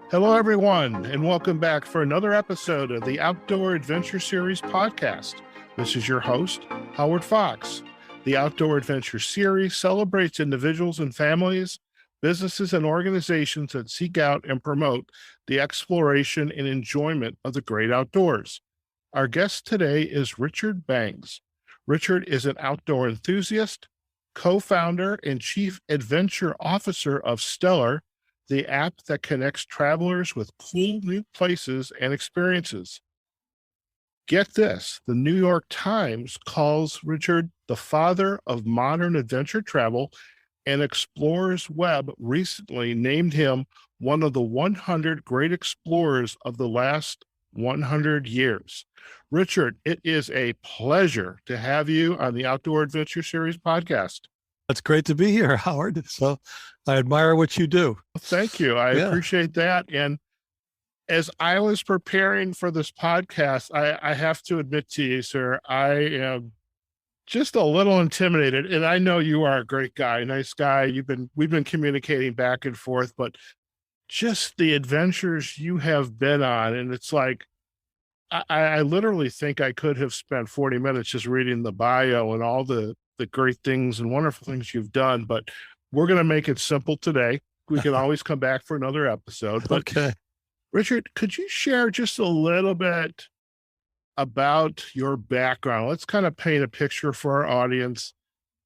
Hello, everyone, and welcome back for another episode of the Outdoor Adventure Series podcast. This is your host, Howard Fox. The Outdoor Adventure Series celebrates individuals and families, businesses, and organizations that seek out and promote the exploration and enjoyment of the great outdoors. Our guest today is Richard Bangs. Richard is an outdoor enthusiast, co-founder, and chief adventure officer of Steller, the app that connects travelers with cool new places and experiences. Get this, the New York Times calls Richard the father of modern adventure travel, and Explorers Web recently named him one of the 100 great explorers of the last 100 years. Richard, it is a pleasure to have you on the Outdoor Adventure Series podcast. It's great to be here, Howard. So I admire what you do. Thank you. I appreciate that. And as I was preparing for this podcast, I have to admit to you, sir, I am just a little intimidated. And I know you are a great guy, nice guy. We've been communicating back and forth, but just the adventures you have been on. And it's like, I literally think I could have spent 40 minutes just reading the bio and all the great things and wonderful things you've done, but we're going to make it simple today. We can always come back for another episode. But okay. Richard, could you share just a little bit about your background? Let's kind of paint a picture for our audience,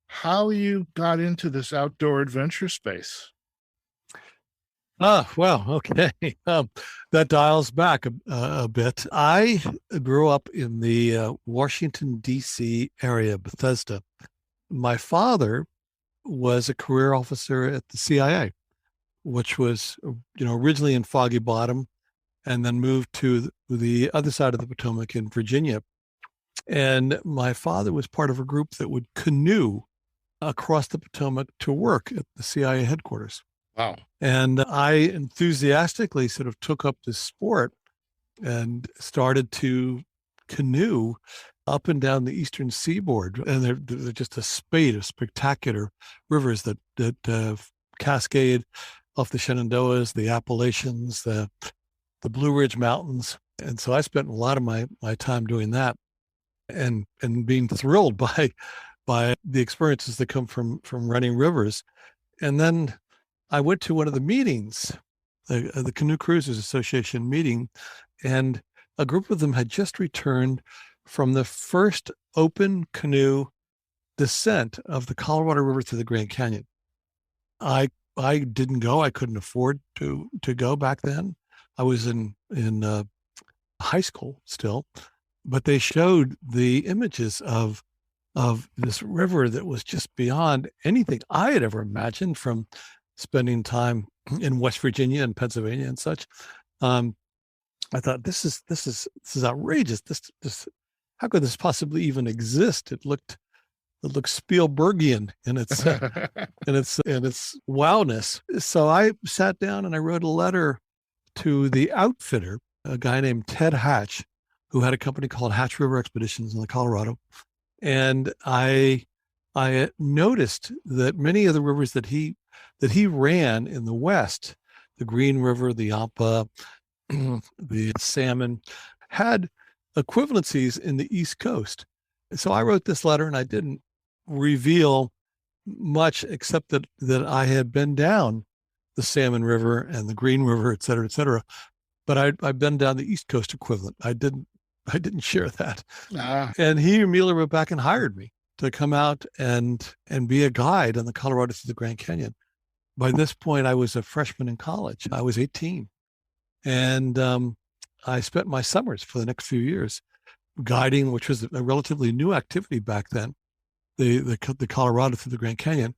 how you got into this outdoor adventure space. Well, okay. That dials back a bit. I grew up in the Washington, D.C. area, Bethesda. My father was a career officer at the CIA, which was, originally in Foggy Bottom, and then moved to the other side of the Potomac in Virginia. And my father was part of a group that would canoe across the Potomac to work at the CIA headquarters. Wow. And I enthusiastically sort of took up this sport and started to canoe up and down the eastern seaboard. And they're just a spate of spectacular rivers that cascade off the Shenandoahs, the Appalachians, the Blue Ridge Mountains. And so I spent a lot of my time doing that and being thrilled by the experiences that come from running rivers. And then I went to one of the meetings, the Canoe Cruisers Association meeting, and a group of them had just returned from the first open canoe descent of the Colorado River through the Grand Canyon. I didn't go. I couldn't afford to go back then. I was in high school still, but they showed the images of this river that was just beyond anything I had ever imagined from spending time in West Virginia and Pennsylvania and such. I thought this is outrageous. This how could this possibly even exist? It looked Spielbergian in its in its wildness. So I sat down and I wrote a letter to the outfitter, a guy named Ted Hatch, who had a company called Hatch River Expeditions in the Colorado. And I noticed that many of the rivers that he ran in the West, the Green River, the Yampa, the Salmon, had equivalencies in the East Coast. So I wrote this letter and I didn't reveal much except that I had been down the Salmon River and the Green River, et cetera, but I'd been down the East Coast equivalent. I didn't share that. And he immediately wrote back and hired me to come out and be a guide on the Colorado through the Grand Canyon. By this point, I was a freshman in college. I was 18. And I spent my summers for the next few years guiding, which was a relatively new activity back then, the Colorado through the Grand Canyon.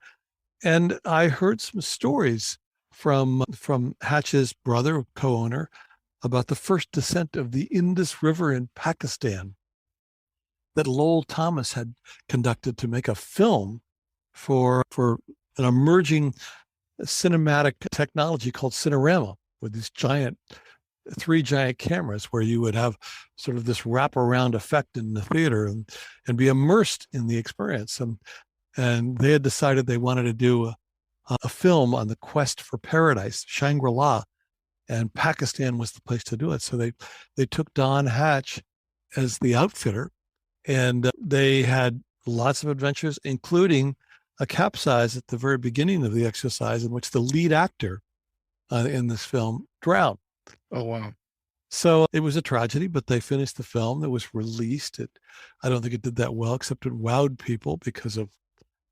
And I heard some stories from Hatch's brother, co-owner, about the first descent of the Indus River in Pakistan that Lowell Thomas had conducted to make a film for an emerging cinematic technology called Cinerama, with these three giant cameras where you would have sort of this wraparound effect in the theater and be immersed in the experience. And they had decided they wanted to do a film on the quest for paradise, Shangri-La, and Pakistan was the place to do it. So they took Don Hatch as the outfitter, and they had lots of adventures, including a capsize at the very beginning of the exercise in which the lead actor in this film drowned. Oh, wow. So it was a tragedy, but they finished the film. It was released. I don't think it did that well, except it wowed people because of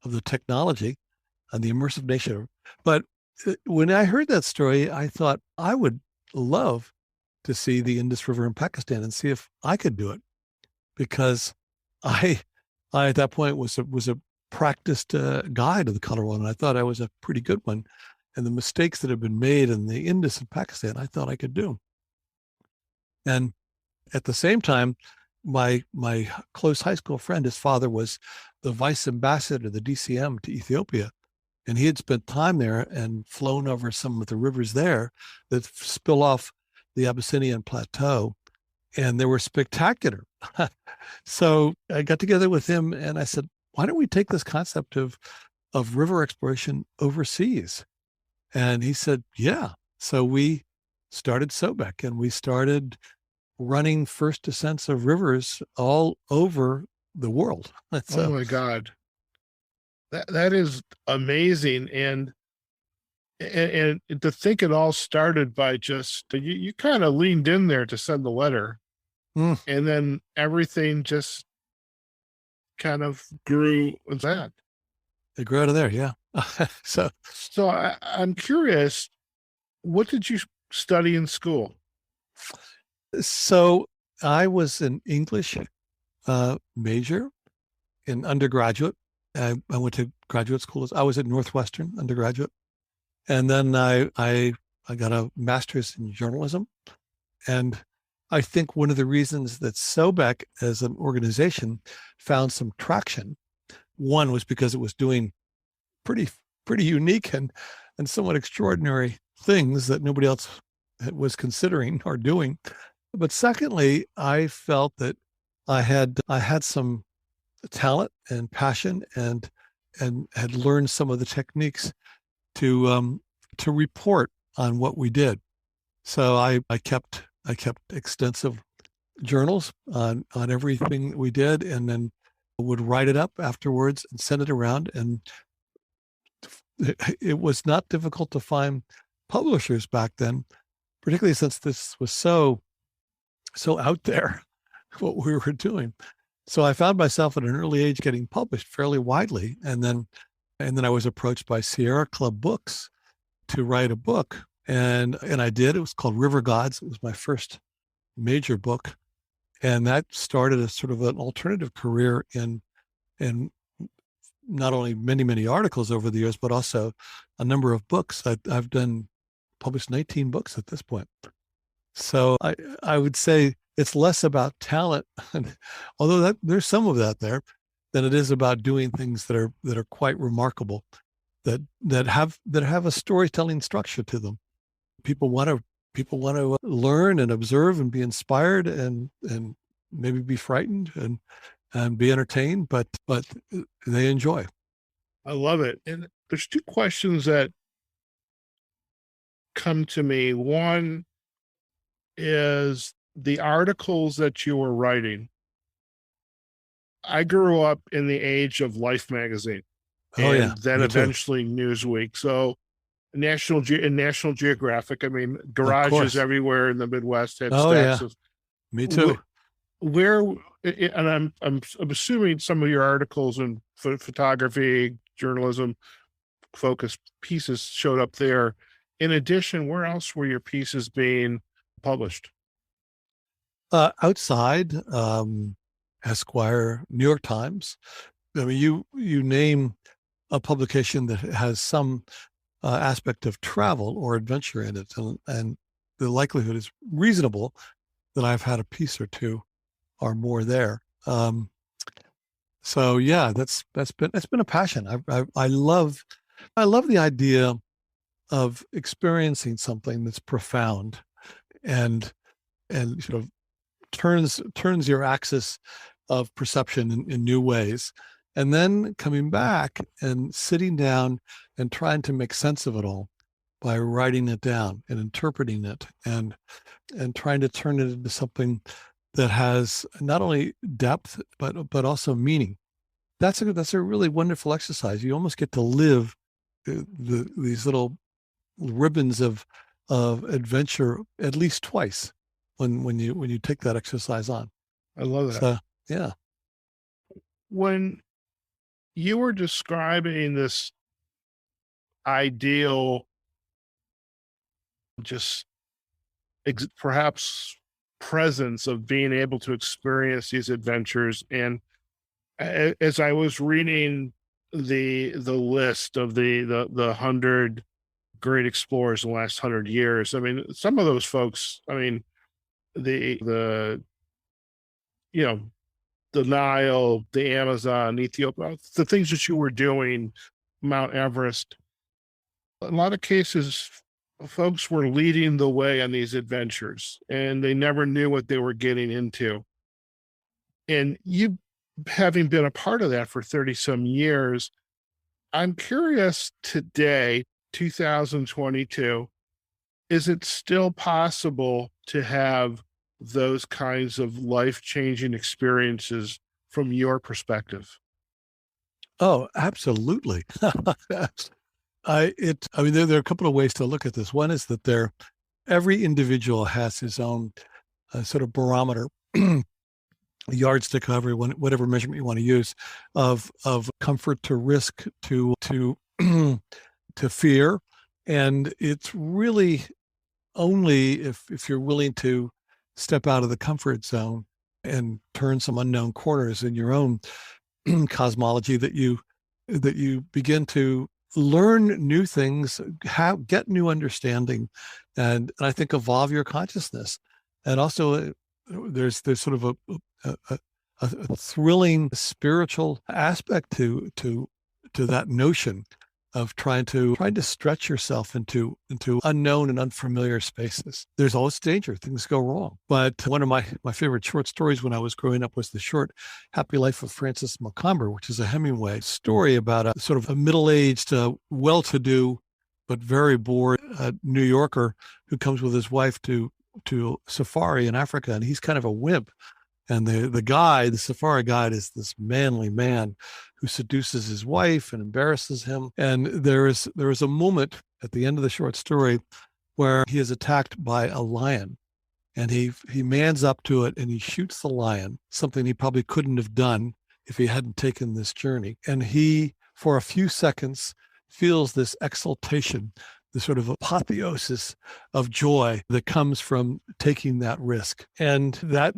the technology and the immersive nature. But when I heard that story, I thought I would love to see the Indus River in Pakistan and see if I could do it, because I at that point was a practiced guide of the Colorado, and I thought I was a pretty good one. And the mistakes that have been made in the Indus in Pakistan, I thought I could do. And at the same time, my close high school friend, his father was the vice ambassador of the DCM to Ethiopia. And he had spent time there and flown over some of the rivers there that spill off the Abyssinian Plateau. And they were spectacular. So I got together with him and I said, why don't we take this concept of river exploration overseas? And he said, yeah. So we started Sobek, and we started running first descents of rivers all over the world. Oh my God. That is amazing. And to think it all started by just, you kind of leaned in there to send the letter. And then everything just kind of grew with that. It grew out of there. Yeah. So I'm curious, what did you study in school? So I was an English major in undergraduate. I went to graduate school. I was at Northwestern undergraduate. And then I got a master's in journalism. And I think one of the reasons that Sobek as an organization found some traction, one was because it was doing pretty unique and somewhat extraordinary things that nobody else was considering or doing. But secondly, I felt that I had some talent and passion and had learned some of the techniques to report on what we did. So I kept extensive journals on everything that we did, and then would write it up afterwards and send it around. And it was not difficult to find publishers back then, particularly since this was so out there, what we were doing. So I found myself at an early age getting published fairly widely. And then I was approached by Sierra Club Books to write a book. And I did. It was called River Gods. It was my first major book. And that started a sort of an alternative career in not only many articles over the years, but also a number of books. I've published 19 books at this point. So I would say it's less about talent, although there's some of that there, than it is about doing things that are quite remarkable, that have a storytelling structure to them. People want to learn and observe and be inspired and maybe be frightened and be entertained, but they enjoy. I love it. And there's two questions that come to me. One is the articles that you were writing. I grew up in the age of Life magazine. And then eventually Newsweek. So National Geographic. I mean, garages everywhere in the Midwest had stacks of. Me too. And I'm assuming some of your articles in photography, journalism, focused pieces showed up there. In addition, where else were your pieces being published? Outside, Esquire, New York Times. I mean, you name a publication that has some aspect of travel or adventure in it, and the likelihood is reasonable that I've had a piece or two or more there. So yeah, that's been a passion. I love the idea of experiencing something that's profound and sort of turns your axis of perception in new ways, and then coming back and sitting down and trying to make sense of it all by writing it down and interpreting it and trying to turn it into something that has not only depth but also meaning. That's a really wonderful exercise. You almost get to live these little ribbons of adventure at least twice when you take that exercise on. I love that. So yeah. When you were describing this ideal, just perhaps presence of being able to experience these adventures, and as I was reading the list of the 100 great explorers in the last 100 years, I mean, some of those folks, I mean, the you know, the Nile, the Amazon, Ethiopia, the things that you were doing, Mount Everest, a lot of cases, folks were leading the way on these adventures and they never knew what they were getting into. And you, having been a part of that for 30 some years, I'm curious today, 2022, is it still possible to have those kinds of life-changing experiences from your perspective? Oh, absolutely. I mean, there are a couple of ways to look at this. One is that every individual has his own sort of barometer, yardstick, whatever measurement you want to use, of comfort to risk to to fear, and it's really only if you're willing to step out of the comfort zone and turn some unknown corners in your own cosmology that you begin to learn new things, get new understanding, and I think evolve your consciousness. And also, there's sort of a thrilling spiritual aspect to that notion of trying to stretch yourself into unknown and unfamiliar spaces. There's always danger; things go wrong. But one of my favorite short stories when I was growing up was the short "Happy Life of Francis Macomber," which is a Hemingway story about a sort of a middle-aged, well-to-do but very bored New Yorker who comes with his wife to safari in Africa, and he's kind of a wimp. And the safari guide, is this manly man who seduces his wife and embarrasses him. And there is a moment at the end of the short story where he is attacked by a lion, and he mans up to it and he shoots the lion, something he probably couldn't have done if he hadn't taken this journey. And he, for a few seconds, feels this exaltation, the sort of apotheosis of joy that comes from taking that risk. And that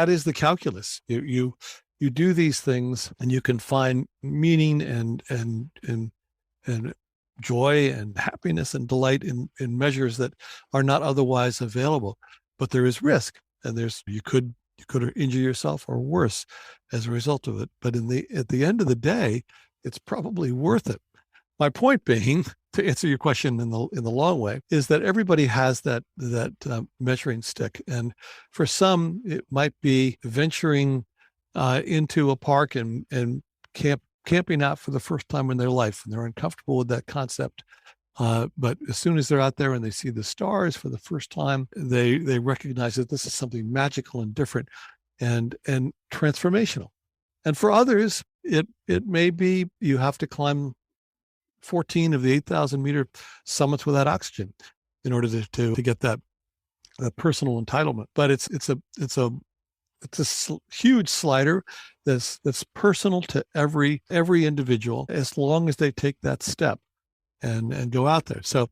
is the calculus. You do these things and you can find meaning and joy and happiness and delight in measures that are not otherwise available. But there is risk, and you could injure yourself or worse as a result of it. But at the end of the day, it's probably worth it. My point being, to answer your question in the long way, is that everybody has that measuring stick, and for some it might be venturing into a park and camping out for the first time in their life, and they're uncomfortable with that concept. But as soon as they're out there and they see the stars for the first time, they recognize that this is something magical and different and transformational. And for others, it may be you have to climb 14 of the 8,000 meter summits without oxygen in order to get that personal entitlement. But it's a huge slider that's personal to every individual, as long as they take that step and go out there. So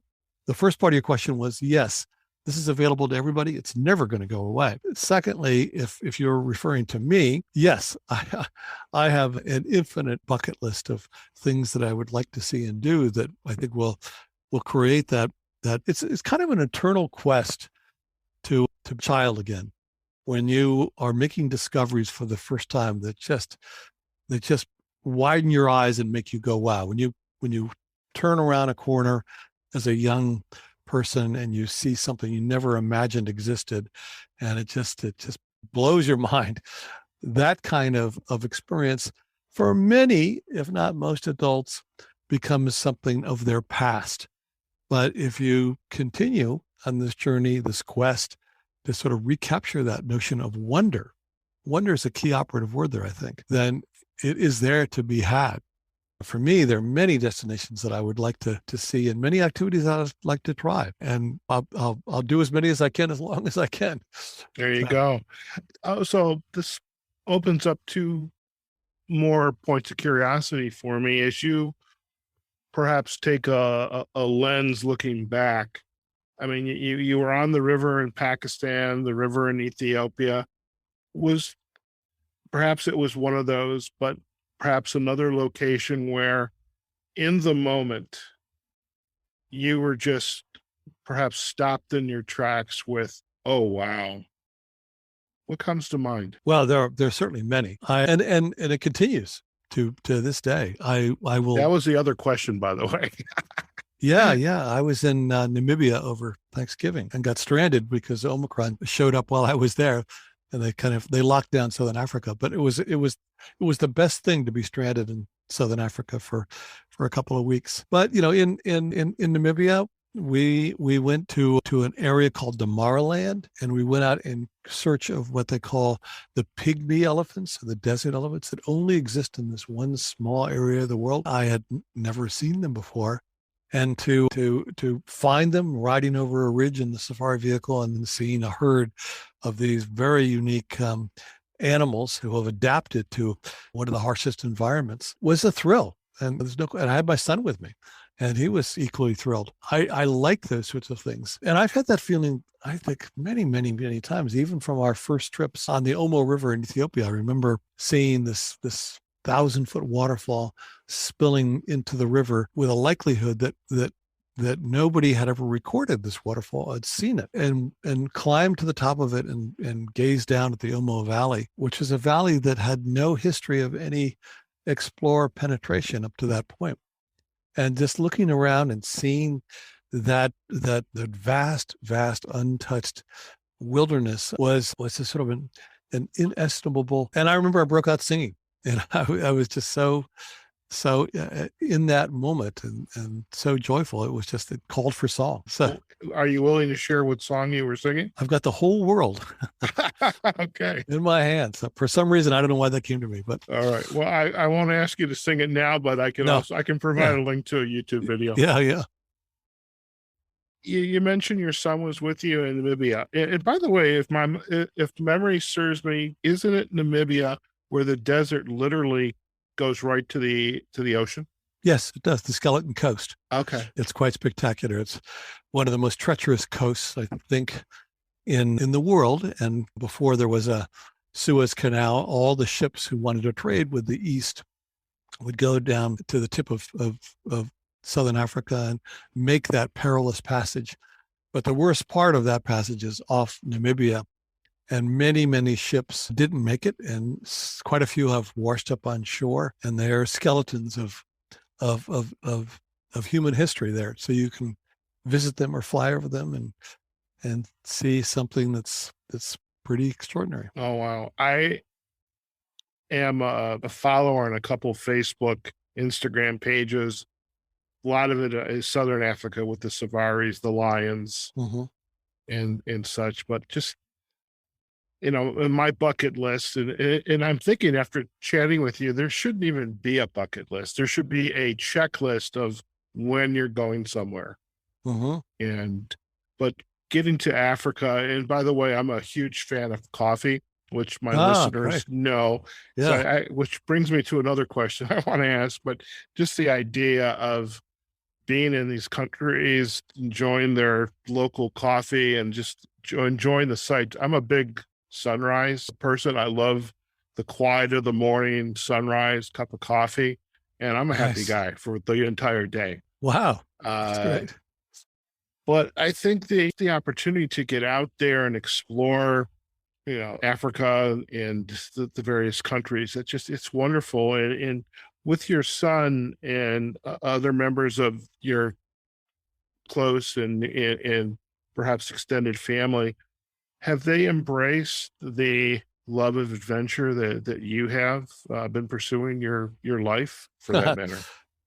the first part of your question was, yes, this is available to everybody. It's never going to go away. Secondly, if you're referring to me, yes, I have an infinite bucket list of things that I would like to see and do that I think will create that it's kind of an eternal quest to child again, when you are making discoveries for the first time that just widen your eyes and make you go, wow. When you turn around a corner as a young person and you see something you never imagined existed, and it just blows your mind. That kind of experience, for many, if not most adults, becomes something of their past. But if you continue on this journey, this quest to sort of recapture that notion of wonder, wonder is a key operative word there, I think, then it is there to be had. For me, there are many destinations that I would like to see and many activities I'd like to try. And I'll do as many as I can, as long as I can. There you go. So this opens up two more points of curiosity for me as you perhaps take a lens looking back. I mean, you were on the river in Pakistan, the river in Ethiopia. Was perhaps it was one of those, but perhaps another location where in the moment you were just perhaps stopped in your tracks with, oh wow. What comes to mind? Well, there are certainly many. And it continues to this day. I will. That was the other question, by the way. Yeah. I was in Namibia over Thanksgiving and got stranded because Omicron showed up while I was there, and they locked down Southern Africa. But it was the best thing to be stranded in Southern Africa for a couple of weeks. But in Namibia, we went to an area called Damaraland, and we went out in search of what they call the pygmy elephants, the desert elephants that only exist in this one small area of the world. I had never seen them before. And to find them riding over a ridge in the safari vehicle and then seeing a herd of these very unique animals who have adapted to one of the harshest environments was a thrill. And and I had my son with me, and he was equally thrilled. I like those sorts of things. And I've had that feeling, I think, many, many, many times, even from our first trips on the Omo River in Ethiopia. I remember seeing this 1,000-foot waterfall spilling into the river with a likelihood that nobody had ever recorded this waterfall, had seen it, and climbed to the top of it and gazed down at the Omo Valley, which is a valley that had no history of any explorer penetration up to that point. And just looking around and seeing that vast, untouched wilderness was a sort of an inestimable. And I remember I broke out singing, and I was just so in that moment and so joyful. It was just, it called for song. So are you willing to share what song you were singing? I've got the whole world okay in my hands. For some reason, I don't know why that came to me, but all right. Well, I won't ask you to sing it now, but I can I can provide a link to a YouTube video. Yeah. You mentioned your son was with you in Namibia. And by the way, if memory serves me, isn't it Namibia where the desert literally goes right to the ocean? Yes, it does. The Skeleton Coast. Okay. It's quite spectacular. It's one of the most treacherous coasts, I think, in the world. And before there was a Suez Canal, all the ships who wanted to trade with the East would go down to the tip of Southern Africa and make that perilous passage. But the worst part of that passage is off Namibia. And many, many ships didn't make it, and quite a few have washed up on shore. And there are skeletons of human history there, so you can visit them or fly over them and see something that's pretty extraordinary. Oh wow! I am a follower on a couple of Facebook, Instagram pages. A lot of it is Southern Africa with the safaris, the lions, and such. But just in my bucket list, and I'm thinking after chatting with you, there shouldn't even be a bucket list. There should be a checklist of when you're going somewhere. But getting to Africa, and by the way, I'm a huge fan of coffee, which my listeners know. Yeah. So which brings me to another question I want to ask, but just the idea of being in these countries, enjoying their local coffee and just enjoying the sight. I'm a big sunrise person. I love the quiet of the morning, sunrise, cup of coffee, and I'm a happy guy for the entire day. Wow. That's great. But I think the opportunity to get out there and explore, Africa and the various countries, it's wonderful. And with your son and other members of your close and perhaps extended family, have they embraced the love of adventure that you have been pursuing your life, for that matter?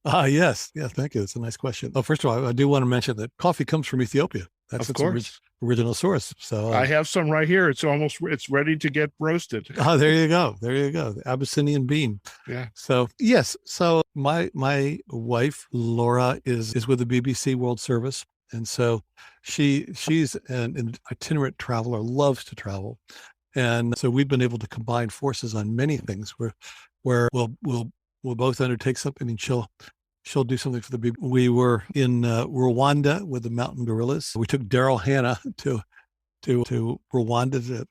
Yes. Yeah. Thank you. That's a nice question. Oh, first of all, I do want to mention that coffee comes from Ethiopia. That's Of its course. original source. So, I have some right here. It's ready to get roasted. there you go. There you go. The Abyssinian bean. Yeah. So yes. So my wife Laura is with the BBC World Service, and so she's an itinerant traveler, loves to travel, and so we've been able to combine forces on many things. Where we'll both undertake something, and she'll do something for the BBC. We were in Rwanda with the mountain gorillas. We took Daryl Hannah to Rwanda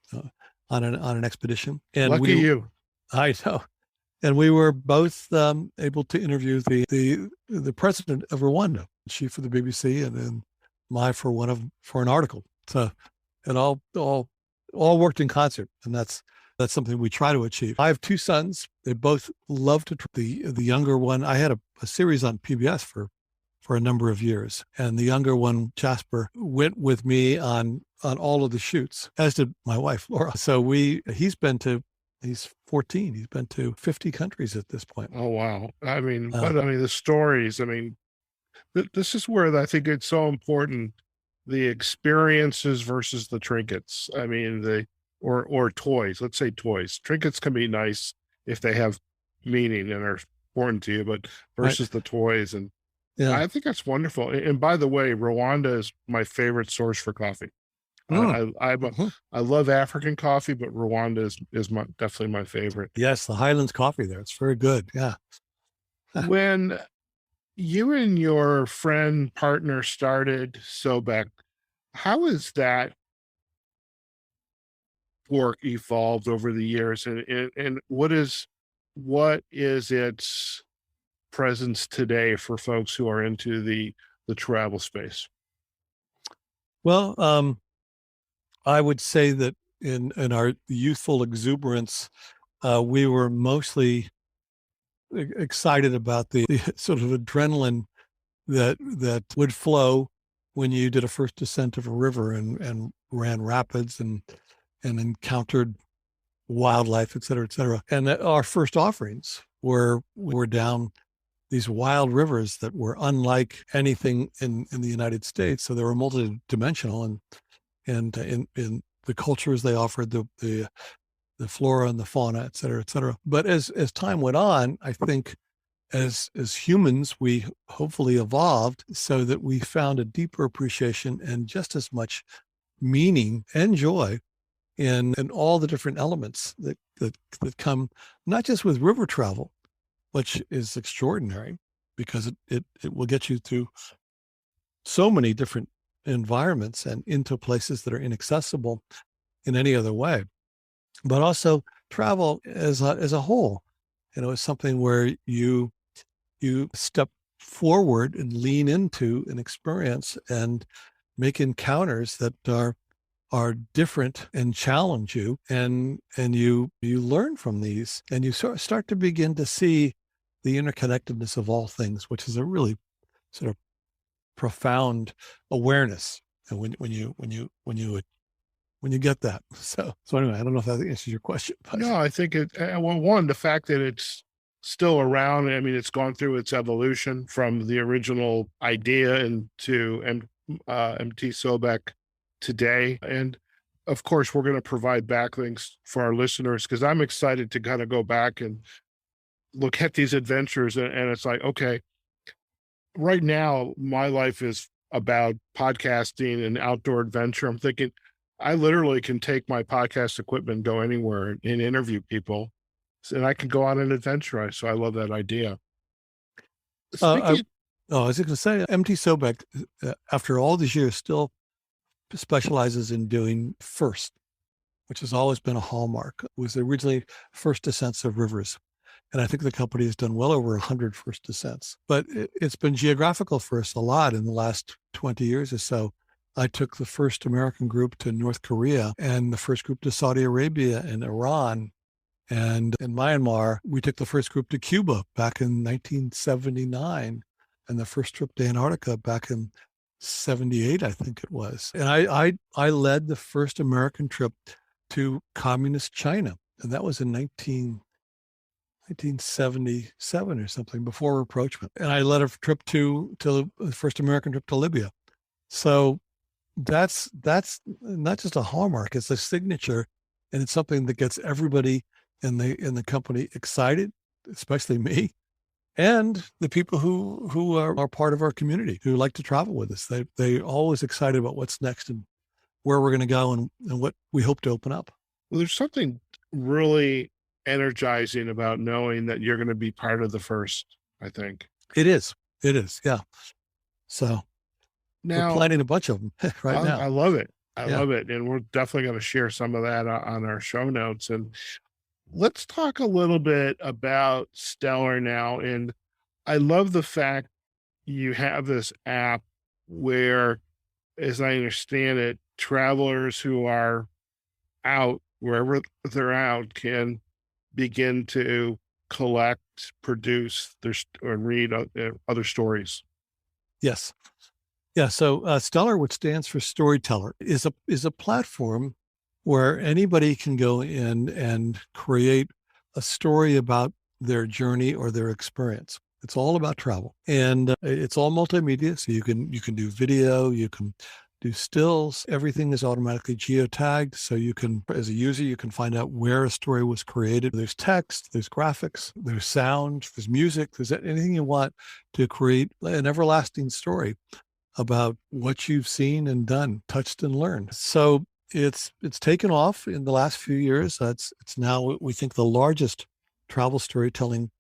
on an expedition, and Lucky you. I know, and we were both able to interview the president of Rwanda, she for the BBC, and then for an article. So it all worked in concert, and that's something we try to achieve. I have two sons. They both love to. The younger one, I had a series on PBS for a number of years, and the younger one, Jasper, went with me on all of the shoots, as did my wife Laura. So he's 14. He's been to 50 countries at this point. Oh wow! I mean, the stories. I mean, this is where I think it's so important: the experiences versus the trinkets. I mean, or toys. Let's say toys. Trinkets can be nice if they have meaning and are important to you, but versus the toys. And Yeah. I think that's wonderful. And by the way, Rwanda is my favorite source for coffee. I love African coffee, but Rwanda is definitely my favorite. Yes, the Highlands coffee there. It's very good. Yeah. When you and your friend partner started Sobek, how has that work evolved over the years, and what is its presence today for folks who are into the travel space? Well, I would say that in our youthful exuberance, we were mostly excited about the sort of adrenaline that would flow when you did a first descent of a river and ran rapids and encountered wildlife, et cetera, et cetera. And our first offerings were down these wild rivers that were unlike anything in the United States. So they were multidimensional, and in the cultures they offered, the flora and the fauna, et cetera, et cetera. But as time went on, I think as humans, we hopefully evolved so that we found a deeper appreciation and just as much meaning and joy in all the different elements that come, not just with river travel, which is extraordinary because it will get you through so many different environments and into places that are inaccessible in any other way, but also travel as a whole, is something where you step forward and lean into an experience and make encounters that are different and challenge you, and you learn from these, and you start to begin to see the interconnectedness of all things, which is a really sort of profound awareness. And when you get that, so anyway, I don't know if that answers your question. But. No, I think the fact that it's still around. I mean, it's gone through its evolution from the original idea into MT Sobek today. And of course, we're going to provide backlinks for our listeners, because I'm excited to kind of go back and look at these adventures. And it's like, okay, right now, my life is about podcasting and outdoor adventure. I'm thinking I literally can take my podcast equipment, go anywhere and interview people, and I can go on an adventure. So I love that idea. I was going to say, MT Sobek, after all these years, still specializes in doing first, which has always been a hallmark. It was originally first descents of rivers. And I think the company has done well over 100 first descents. But it's been geographical for us a lot in the last 20 years or so. I took the first American group to North Korea, and the first group to Saudi Arabia and Iran. And in Myanmar, we took the first group to Cuba back in 1979, and the first trip to Antarctica back in 78, I think it was. And I led the first American trip to communist China, and that was in 1977 or something, before rapprochement. And I led a trip to the first American trip to Libya. So that's not just a hallmark, it's a signature, and it's something that gets everybody in the company excited, especially me, and the people who are part of our community who like to travel with us. They always excited about what's next and where we're going to go and what we hope to open up. Well, there's something really energizing about knowing that you're going to be part of the first, I think. It is. Yeah. So we're Now, planning a bunch of them right I now. love it. I Yeah. love it. And we're definitely going to share some of that on our show notes. And let's talk a little bit about Steller now. And I love the fact you have this app where, as I understand it, travelers who are out, wherever they're out, can begin to collect, produce or read other stories. Yes. Yeah. So Steller, which stands for storyteller, is a platform where anybody can go in and create a story about their journey or their experience. It's all about travel, and it's all multimedia. So you can do video, you can do stills. Everything is automatically geotagged, so you can, as a user, you can find out where a story was created. There's text, there's graphics, there's sound, there's music, there's anything you want to create an everlasting story about what you've seen and done, touched and learned. So it's taken off in the last few years. It's now, we think, the largest travel storytelling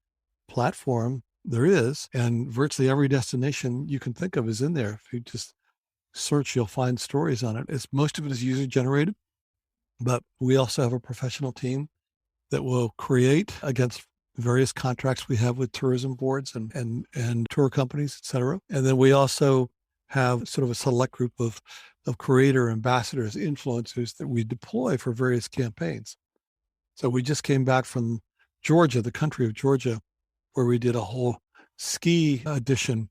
platform there is, and virtually every destination you can think of is in there. If you just search, you'll find stories on it. Most of it is user generated, but we also have a professional team that will create against various contracts we have with tourism boards and tour companies, et cetera. And then we also have sort of a select group of creator ambassadors, influencers that we deploy for various campaigns. So we just came back from Georgia, the country of Georgia, where we did a whole ski edition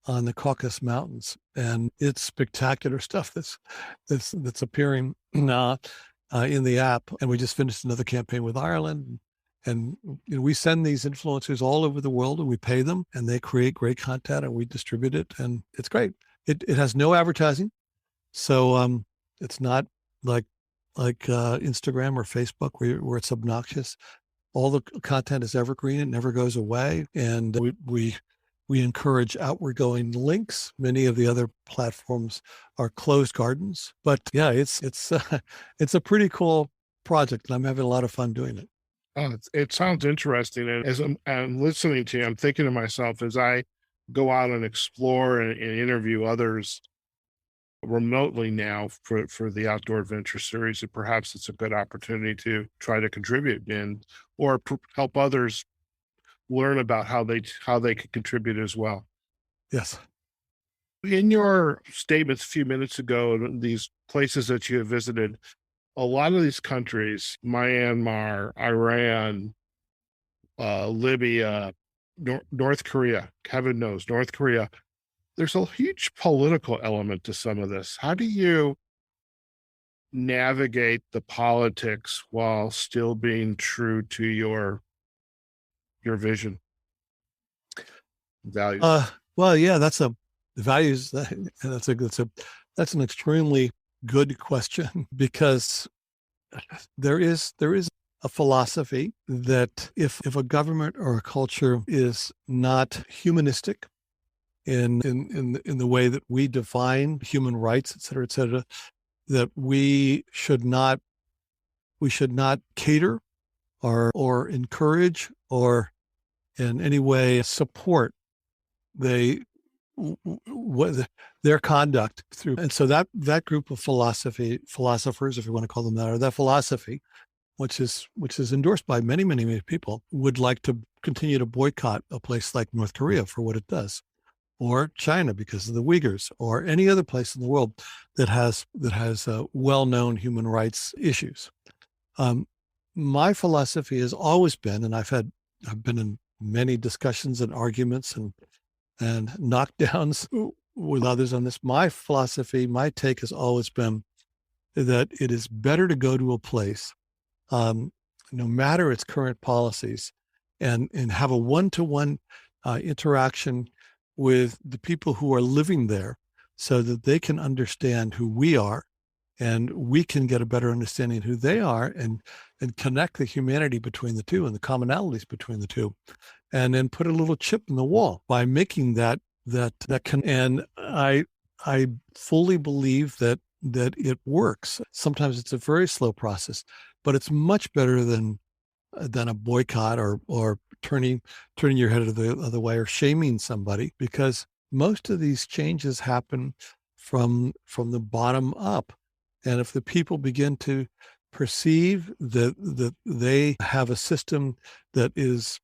on the Caucasus Mountains, and it's spectacular stuff that's appearing in the app. And we just finished another campaign with Ireland, and we send these influencers all over the world, and we pay them, and they create great content, and we distribute it, and it's great. It has no advertising, so it's not like Instagram or Facebook where it's obnoxious. All the content is evergreen; it never goes away, and we encourage outward going links. Many of the other platforms are closed gardens, but yeah, it's a pretty cool project, and I'm having a lot of fun doing it. Oh, it sounds interesting. And as I'm listening to you, I'm thinking to myself, as I go out and explore and interview others remotely now for the Outdoor Adventure series, that perhaps it's a good opportunity to try to contribute or help others learn about how they can contribute as well. Yes. In your statements a few minutes ago, these places that you have visited, a lot of these countries, Myanmar, Iran, Libya, North Korea, heaven knows, North Korea, there's a huge political element to some of this. How do you navigate the politics while still being true to your vision, values? Well, yeah, that's the values. That's an extremely good question, because there is a philosophy that if a government or a culture is not humanistic in the way that we define human rights, et cetera, that we should not cater or encourage or in any way support their conduct through. And so that group of philosophers, if you want to call them that, or that philosophy, which is endorsed by many, many, many people, would like to continue to boycott a place like North Korea for what it does, or China because of the Uyghurs, or any other place in the world that has well-known human rights issues. My philosophy has always been, and I've been in many discussions and arguments and knockdowns with others on this. My philosophy, my take has always been that it is better to go to a place, no matter its current policies, and have a one-to-one interaction with the people who are living there so that they can understand who we are and we can get a better understanding of who they are and connect the humanity between the two and the commonalities between the two, and then put a little chip in the wall by making that and I fully believe that it works. Sometimes it's a very slow process, but it's much better than a boycott or turning your head the other way or shaming somebody, because most of these changes happen from the bottom up. And if the people begin to perceive that they have a system that is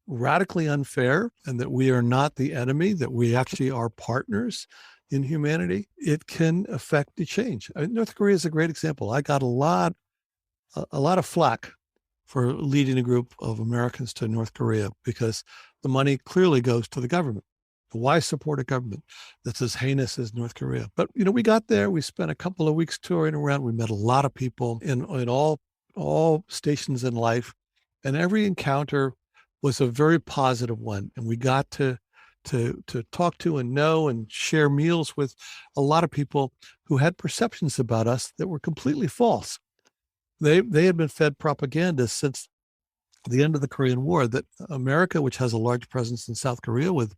radically unfair and that we are not the enemy, that we actually are partners in humanity, it can affect the change. North Korea is a great example. I got a lot of flack for leading a group of Americans to North Korea because the money clearly goes to the government. Why support a government that's as heinous as North Korea? But, we got there. We spent a couple of weeks touring around. We met a lot of people in all stations in life. And every encounter was a very positive one. And we got to talk to and know and share meals with a lot of people who had perceptions about us that were completely false. They had been fed propaganda since the end of the Korean War that America, which has a large presence in South Korea with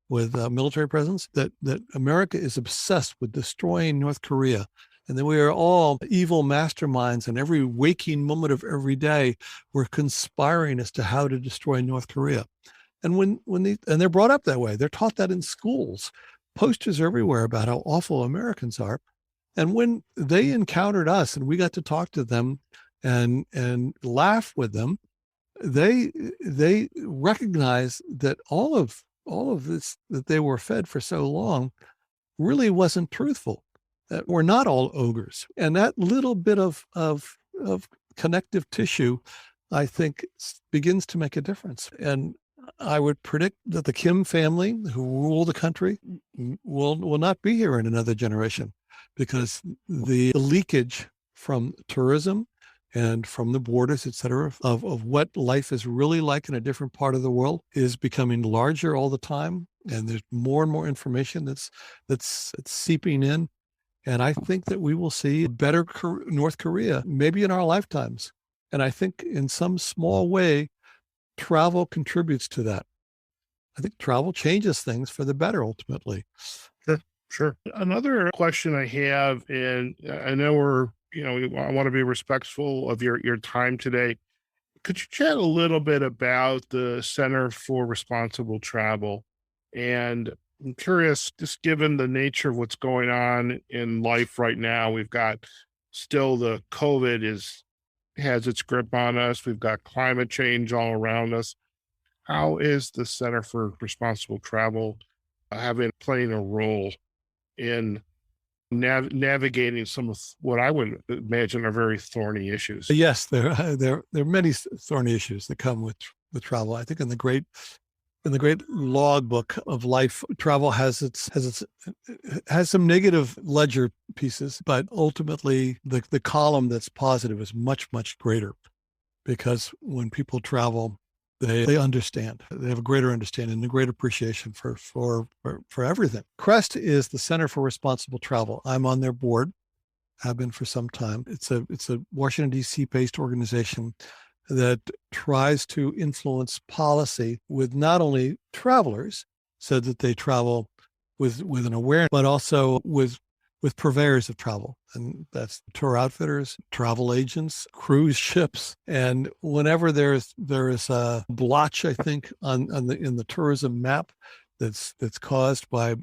military presence, that America is obsessed with destroying North Korea, and that we are all evil masterminds, and every waking moment of every day we're conspiring as to how to destroy North Korea. And they're brought up that way. They're taught that in schools. Posters everywhere about how awful Americans are. And when they encountered us and we got to talk to them and laugh with them, they recognized that all of this that they were fed for so long really wasn't truthful. That we're not all ogres. And that little bit of connective tissue, I think, begins to make a difference. And I would predict that the Kim family, who rule the country, will not be here in another generation, because the leakage from tourism and from the borders, et cetera, of what life is really like in a different part of the world is becoming larger all the time. And there's more and more information that's seeping in. And I think that we will see a better North Korea, maybe in our lifetimes. And I think in some small way, travel contributes to that. I think travel changes things for the better ultimately. Sure. Another question I have, and I know I want to be respectful of your time today. Could you chat a little bit about the Center for Responsible Travel? And I'm curious, just given the nature of what's going on in life right now, we've got still the COVID has its grip on us. We've got climate change all around us. How is the Center for Responsible Travel playing a role in navigating some of what I would imagine are very thorny issues? Yes, there are many thorny issues that come with travel. I think in the great logbook of life, travel has some negative ledger pieces, but ultimately the column that's positive is much, much greater, because when people travel, they understand. They have a greater understanding and a great appreciation for everything. CREST is the Center for Responsible Travel. I'm on their board, have been for some time. It's a Washington, D.C. based organization that tries to influence policy with not only travelers so that they travel with an awareness, but also with purveyors of travel. And that's tour outfitters, travel agents, cruise ships. And whenever there is a blotch, I think, in the tourism map that's caused by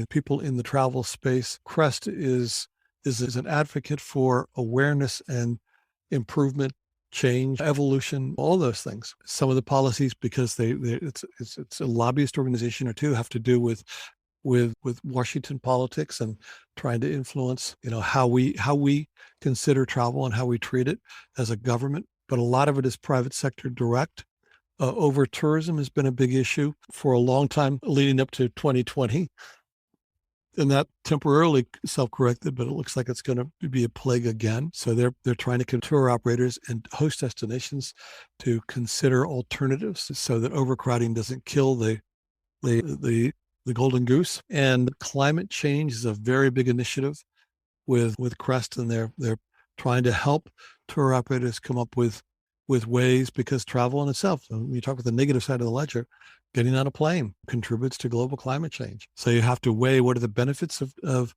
people in the travel space, CREST is an advocate for awareness and improvement, change, evolution, all those things. Some of the policies, because it's a lobbyist organization or two, have to do with Washington politics and trying to influence, how we consider travel and how we treat it as a government. But a lot of it is private sector direct. Over tourism has been a big issue for a long time leading up to 2020. and that temporarily self-corrected, but it looks like it's going to be a plague again. So they're trying to convince tour operators and host destinations to consider alternatives so that overcrowding doesn't kill the golden goose. And climate change is a very big initiative with Crest, and they're trying to help tour operators come up with ways, because travel in itself, when you talk about the negative side of the ledger, getting on a plane contributes to global climate change. So you have to weigh what are the benefits of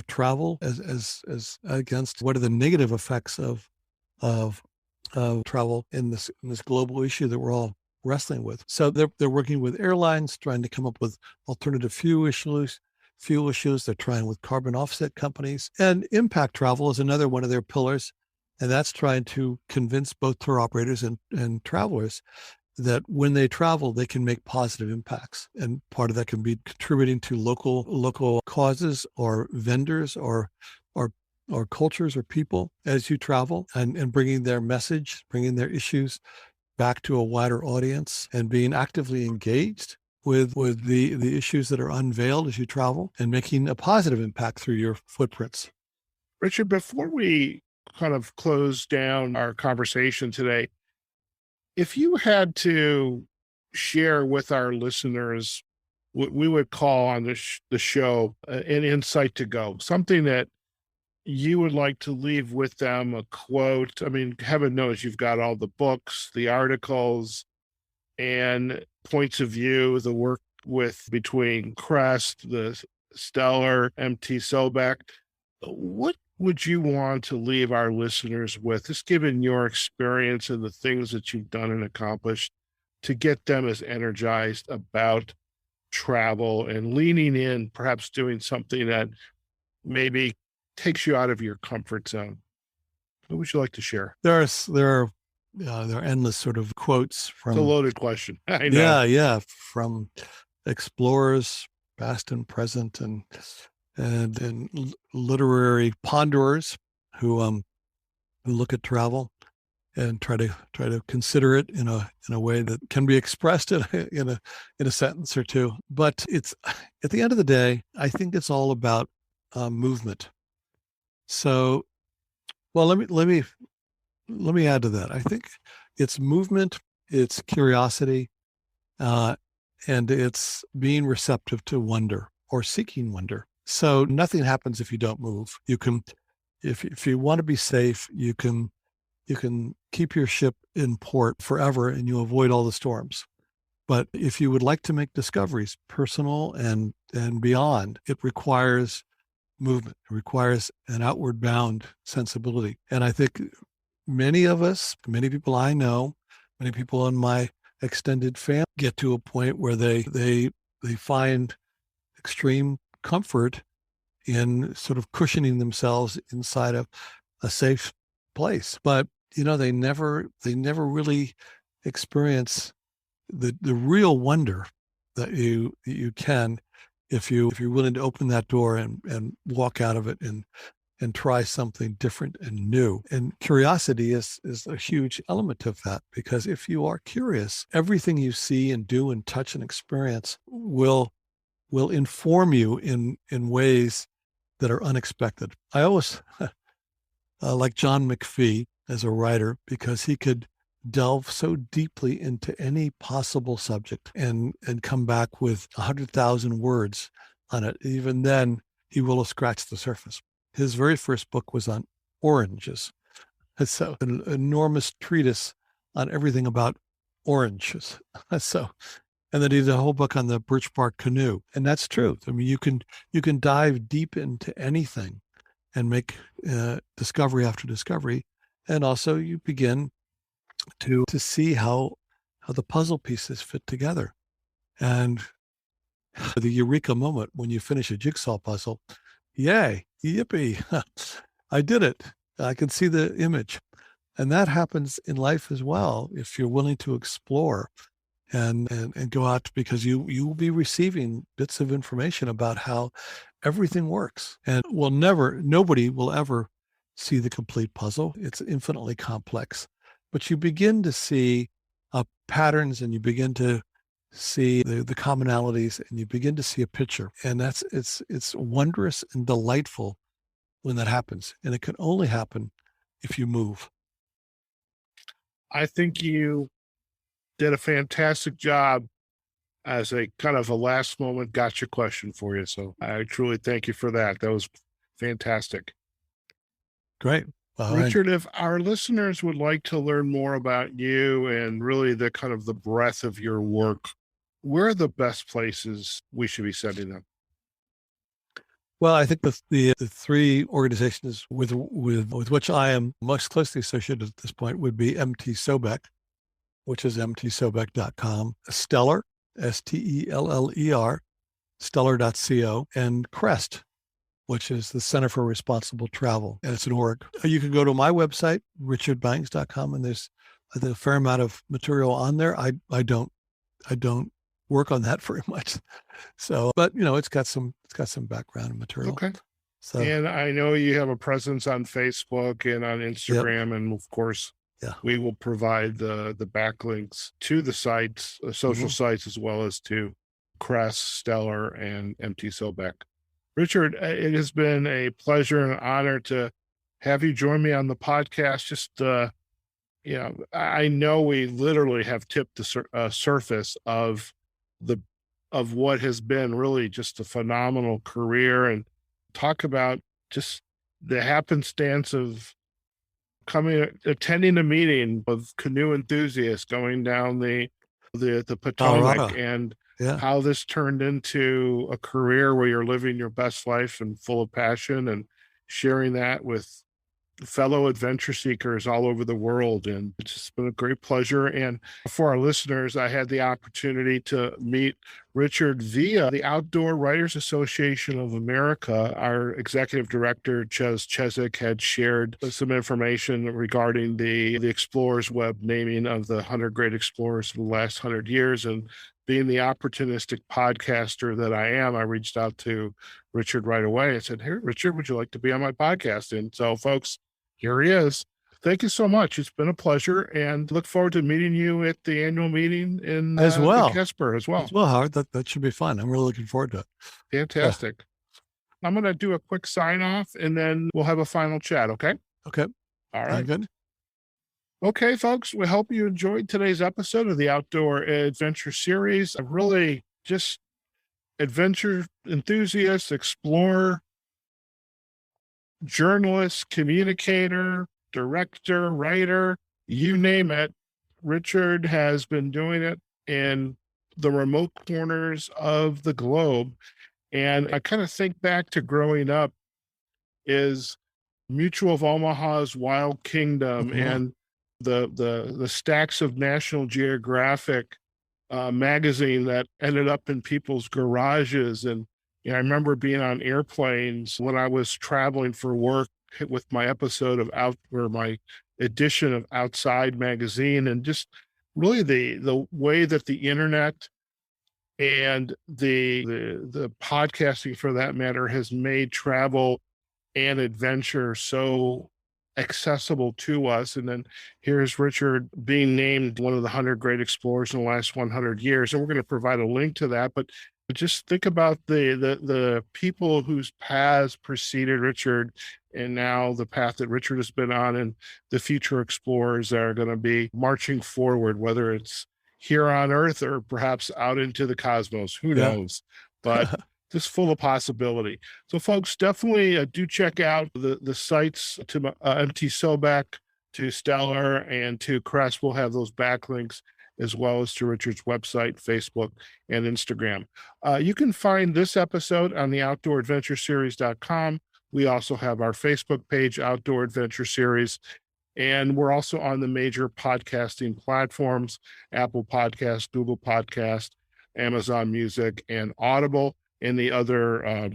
travel as against what are the negative effects of travel in this global issue that we're all wrestling with. So they're working with airlines, trying to come up with alternative fuel issues. They're trying with carbon offset companies, and impact travel is another one of their pillars. And that's trying to convince both tour operators and travelers that when they travel, they can make positive impacts. And part of that can be contributing to local causes or vendors or cultures or people as you travel, and bringing their message, bringing their issues back to a wider audience, and being actively engaged with the issues that are unveiled as you travel, and making a positive impact through your footprints. Richard, before we kind of close down our conversation today, if you had to share with our listeners what we would call on the show an insight to go, something that you would like to leave with them, a quote. I mean, heaven knows you've got all the books, the articles, and points of view, the work between Crest, the Steller, MT Sobek. What would you want to leave our listeners with, just given your experience and the things that you've done and accomplished, to get them as energized about travel and leaning in, perhaps doing something that maybe takes you out of your comfort zone? What would you like to share? There are endless sort of quotes from. It's a loaded question. I know. Yeah, from explorers, past and present, and literary ponderers who look at travel and try to consider it in a way that can be expressed in a sentence or two. But it's, at the end of the day, I think it's all about movement. So, well, let me add to that. I think it's movement, it's curiosity, and it's being receptive to wonder or seeking wonder. So nothing happens if you don't move. You can, if you want to be safe, you can keep your ship in port forever and you avoid all the storms. But if you would like to make discoveries, personal and beyond, it requires movement. It requires an outward bound sensibility. And I think many of us, many people I know, many people in my extended family get to a point where they find extreme comfort in sort of cushioning themselves inside of a safe place. But, they never really experience the real wonder that you can if you're willing to open that door and walk out of it and try something different and new. And curiosity is a huge element of that, because if you are curious, everything you see and do and touch and experience will inform you in ways that are unexpected. I always like John McPhee as a writer, because he could delve so deeply into any possible subject and come back with 100,000 words on it. Even then, he will have scratched the surface. His very first book was on oranges. So an enormous treatise on everything about oranges. So, and then he did a whole book on the birch bark canoe. And that's true. I mean, you can dive deep into anything and make discovery after discovery. And also you begin to see how the puzzle pieces fit together. And the eureka moment when you finish a jigsaw puzzle, yay, yippee, I did it. I can see the image. And that happens in life as well, if you're willing to explore and go out, because you will be receiving bits of information about how everything works. And nobody will ever see the complete puzzle. It's infinitely complex. But you begin to see patterns, and you begin to see the commonalities, and you begin to see a picture. And it's wondrous and delightful when that happens. And it can only happen if you move. I think you did a fantastic job as a kind of a last moment gotcha question for you. So I truly thank you for that. That was fantastic. Great. Well, Richard, if our listeners would like to learn more about you and really the kind of the breadth of your work, where are the best places we should be sending them? well, I think the three organizations with which I am most closely associated at this point would be MT Sobek, which is mtsobek.com, Steller, Steller, Steller.co, and CREST, which is the Center for Responsible Travel, and it's an org. You can go to my website, richardbangs.com, and there's a fair amount of material on there. I don't work on that very much. So, but it's got some background material. Okay. So, and I know you have a presence on Facebook and on Instagram, and of course, we will provide the backlinks to the sites, social sites, as well as to CREST, Steller, and MT Sobek. Richard, it has been a pleasure and an honor to have you join me on the podcast. Just, I know we literally have tipped the surface of what has been really just a phenomenal career, and talk about just the happenstance of attending a meeting with canoe enthusiasts going down the Potomac, Colorado. and how this turned into a career where you're living your best life and full of passion and sharing that with fellow adventure seekers all over the world. And it's just been a great pleasure. And for our listeners, I had the opportunity to meet Richard via the Outdoor Writers Association of America. Our executive director, Ches Chezik, had shared some information regarding the Explorers Web naming of the 100 great explorers of the last 100 years. And being the opportunistic podcaster that I am, I reached out to Richard right away. I said, "Hey, Richard, would you like to be on my podcast?" And so, folks, here he is. Thank you so much. It's been a pleasure, and look forward to meeting you at the annual meeting in Casper as well. Well, Howard, that should be fun. I'm really looking forward to it. Fantastic. I'm going to do a quick sign off, and then we'll have a final chat. Okay. Okay. All right. Good. Okay, folks, we hope you enjoyed today's episode of the Outdoor Adventure Series. Really just adventure enthusiast, explorer, journalist, communicator, director, writer, you name it. Richard has been doing it in the remote corners of the globe. And I kind of think back to growing up is Mutual of Omaha's Wild Kingdom and the stacks of National Geographic magazine that ended up in people's garages. And I remember being on airplanes when I was traveling for work with my episode of my edition of Outside magazine, and just really the way that the internet and the podcasting, for that matter, has made travel and adventure so accessible to us. And then here's Richard being named one of the 100 great explorers in the last 100 years. And we're going to provide a link to that. But just think about the people whose paths preceded Richard, and now the path that Richard has been on, and the future explorers that are going to be marching forward, whether it's here on Earth or perhaps out into the cosmos. Who knows? But just full of possibility. So, folks, definitely do check out the sites to MT Sobek, to Steller, and to CREST. We'll have those backlinks, as well as to Richard's website, Facebook, and Instagram. You can find this episode on the outdooradventureseries.com. We also have our Facebook page, Outdoor Adventure Series, and we're also on the major podcasting platforms, Apple Podcast, Google Podcast, Amazon Music, and Audible, and the other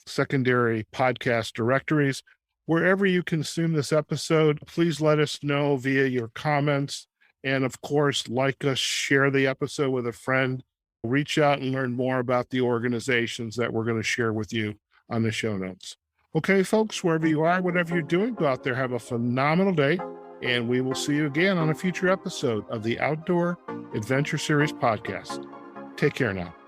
secondary podcast directories. Wherever you consume this episode, please let us know via your comments. And of course, like us, share the episode with a friend. Reach out and learn more about the organizations that we're going to share with you on the show notes. Okay, folks, wherever you are, whatever you're doing, go out there, have a phenomenal day, and we will see you again on a future episode of the Outdoor Adventure Series podcast. Take care now.